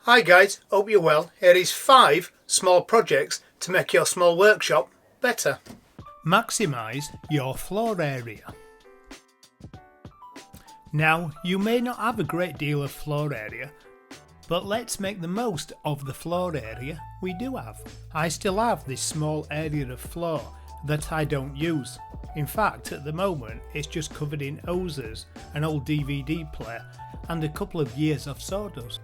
Hi guys, hope you're well. Here is 5 small projects to make your small workshop better. Maximise your floor area. Now, you may not have a great deal of floor area, but let's make the most of the floor area we do have. I still have this small area of floor that I don't use. In fact, at the moment it's just covered in hoses, an old DVD player and a couple of years of sawdust.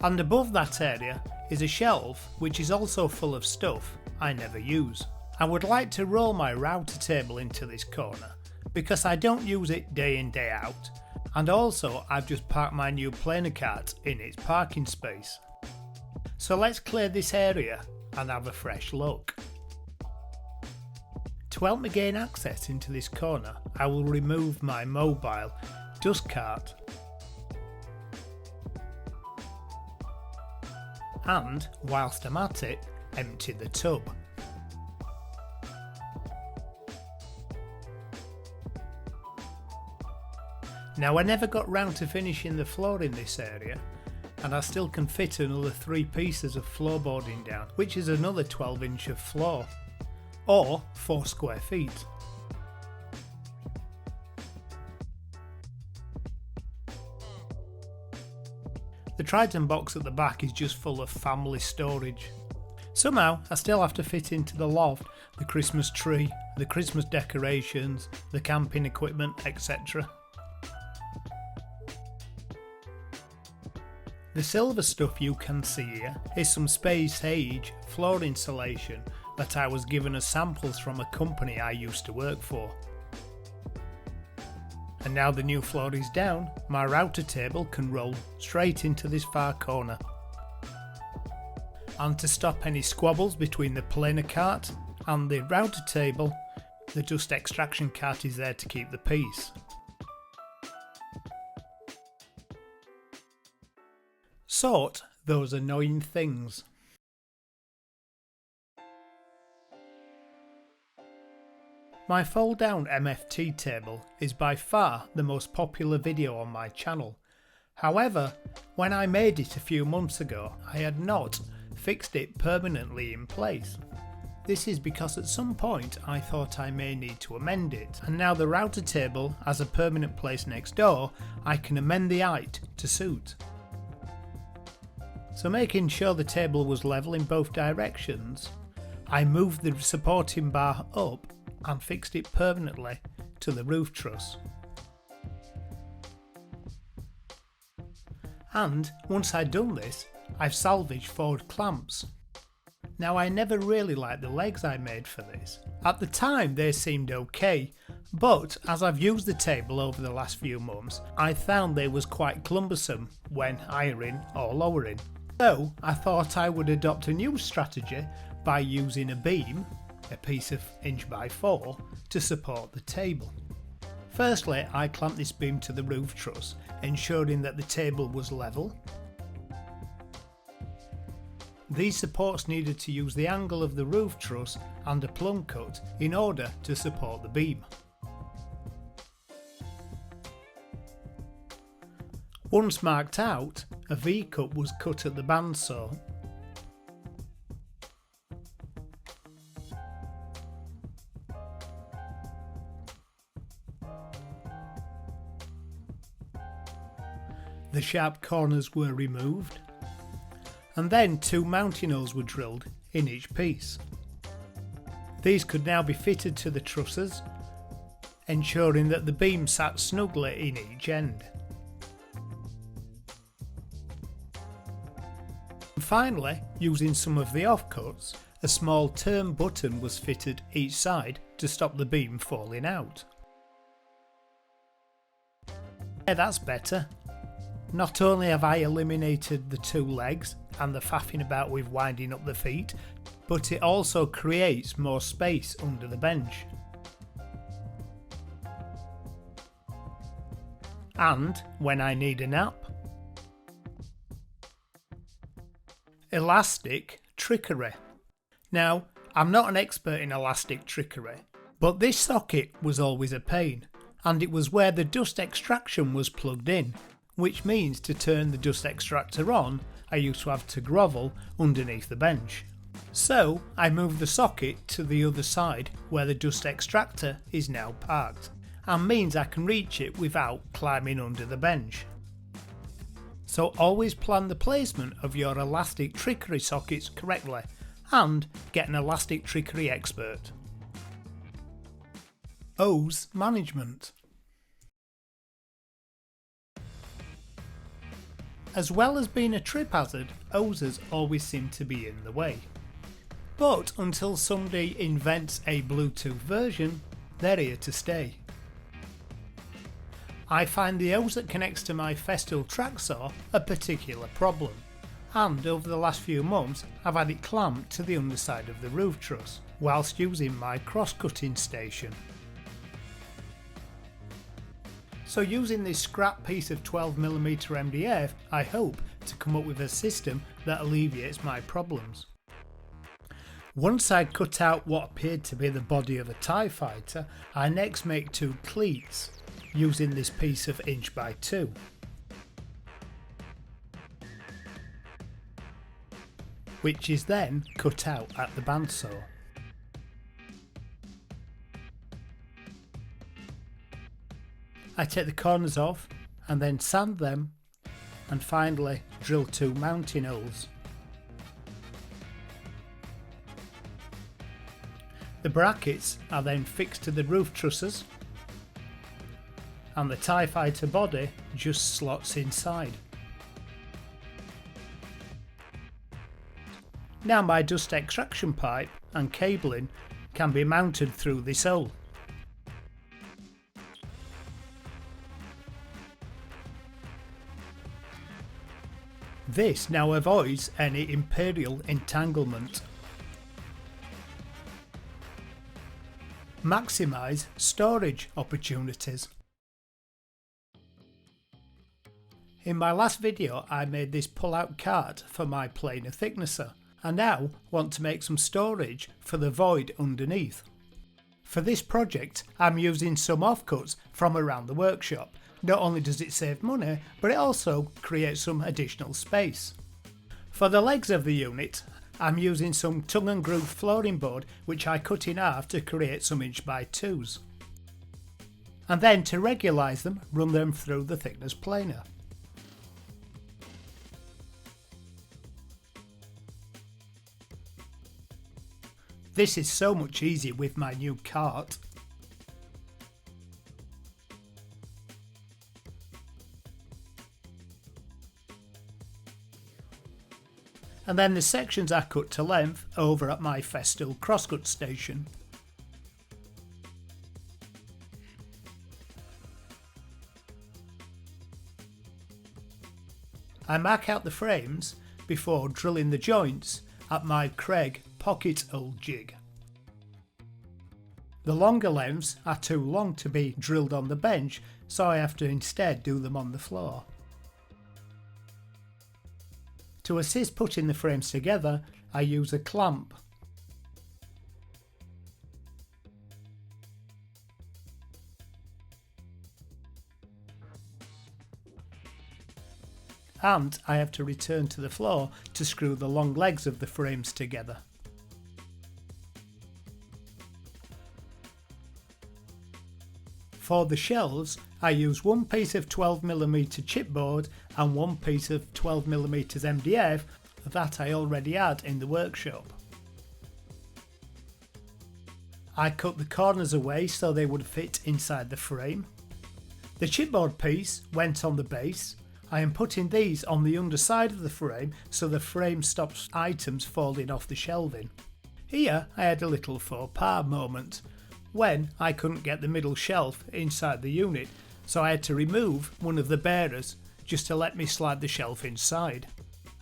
And above that area is a shelf which is also full of stuff I never use. I would like to roll my router table into this corner because I don't use it day in day out, and also I've just parked my new planer cart in its parking space. So let's clear this area and have a fresh look. To help me gain access into this corner, I will remove my mobile dust cart and, whilst I'm at it, empty the tub. Now, I never got round to finishing the floor in this area, and I still can fit another 3 pieces of floorboarding down, which is another 12 inch of floor, or 4 square feet. The Triton box at the back is just full of family storage. Somehow I still have to fit into the loft the Christmas tree, the Christmas decorations, the camping equipment, etc. The silver stuff you can see here is some space age floor insulation that I was given as samples from a company I used to work for. And now the new floor is down, my router table can roll straight into this far corner. And to stop any squabbles between the planer cart and the router table, the dust extraction cart is there to keep the peace. Sort those annoying things. My fold down MFT table is by far the most popular video on my channel. However, when I made it a few months ago, I had not fixed it permanently in place. This is because at some point I thought I may need to amend it, and now the router table has a permanent place next door, I can amend the height to suit. So, making sure the table was level in both directions, I moved the supporting bar up and fixed it permanently to the roof truss. And once I'd done this, I've salvaged 4 clamps. Now, I never really liked the legs I made for this. At the time they seemed okay, but as I've used the table over the last few months, I found they was quite cumbersome when hiring or lowering. So I thought I would adopt a new strategy by using a beam, a piece of 1x4, to support the table. Firstly, I clamped this beam to the roof truss, ensuring that the table was level. These supports needed to use the angle of the roof truss and a plumb cut in order to support the beam. Once marked out, a V-cut was cut at the bandsaw. The sharp corners were removed, and then 2 mounting holes were drilled in each piece. These could now be fitted to the trusses, ensuring that the beam sat snugly in each end. And finally, using some of the offcuts, a small turn button was fitted each side to stop the beam falling out. Yeah, that's better. Not only have I eliminated the 2 legs and the faffing about with winding up the feet, but it also creates more space under the bench. And when I need a nap, elastic trickery. Now, I'm not an expert in elastic trickery, but this socket was always a pain, and it was where the dust extraction was plugged in, which means to turn the dust extractor on, I used to have to grovel underneath the bench. So I moved the socket to the other side where the dust extractor is now parked, and means I can reach it without climbing under the bench. So always plan the placement of your elastic trickery sockets correctly and get an elastic trickery expert. Hose management. As well as being a trip hazard, hoses always seem to be in the way. But until somebody invents a Bluetooth version, they're here to stay. I find the hose that connects to my Festool track saw a particular problem, and over the last few months I've had it clamped to the underside of the roof truss whilst using my cross-cutting station. So using this scrap piece of 12mm MDF, I hope to come up with a system that alleviates my problems. Once I cut out what appeared to be the body of a TIE fighter, I next make two cleats using this piece of 1x2. Which is then cut out at the bandsaw. I take the corners off and then sand them, and finally drill two mounting holes. The brackets are then fixed to the roof trusses, and the TIE fighter body just slots inside. Now my dust extraction pipe and cabling can be mounted through this hole. This now avoids any imperial entanglement. Maximise storage opportunities. In my last video I made this pull-out cart for my planer thicknesser, and now want to make some storage for the void underneath. For this project I'm using some offcuts from around the workshop. Not only does it save money, but it also creates some additional space. For the legs of the unit, I'm using some tongue and groove flooring board which I cut in half to create some 1x2s. And then to regulise them, run them through the thickness planer. This is so much easier with my new cart. And then the sections are cut to length over at my Festool crosscut station. I mark out the frames before drilling the joints at my Craig pocket hole jig. The longer lengths are too long to be drilled on the bench, so I have to instead do them on the floor. To assist putting the frames together, I use a clamp. And I have to return to the floor to screw the long legs of the frames together. For the shelves, I use one piece of 12mm chipboard and one piece of 12mm MDF that I already had in the workshop. I cut the corners away so they would fit inside the frame. The chipboard piece went on the base. I am putting these on the underside of the frame so the frame stops items falling off the shelving. Here I had a little faux pas moment when I couldn't get the middle shelf inside the unit, so I had to remove one of the bearers just to let me slide the shelf inside,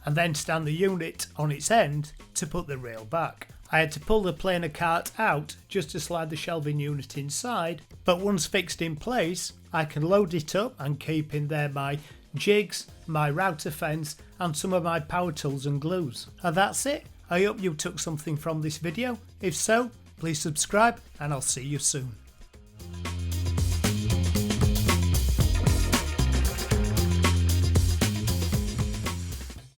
and then stand the unit on its end to put the rail back. I had to pull the planer cart out just to slide the shelving unit inside, but once fixed in place I can load it up and keep in there my jigs, my router fence and some of my power tools and glues. And that's it. I hope you took something from this video. If so, please subscribe and I'll see you soon.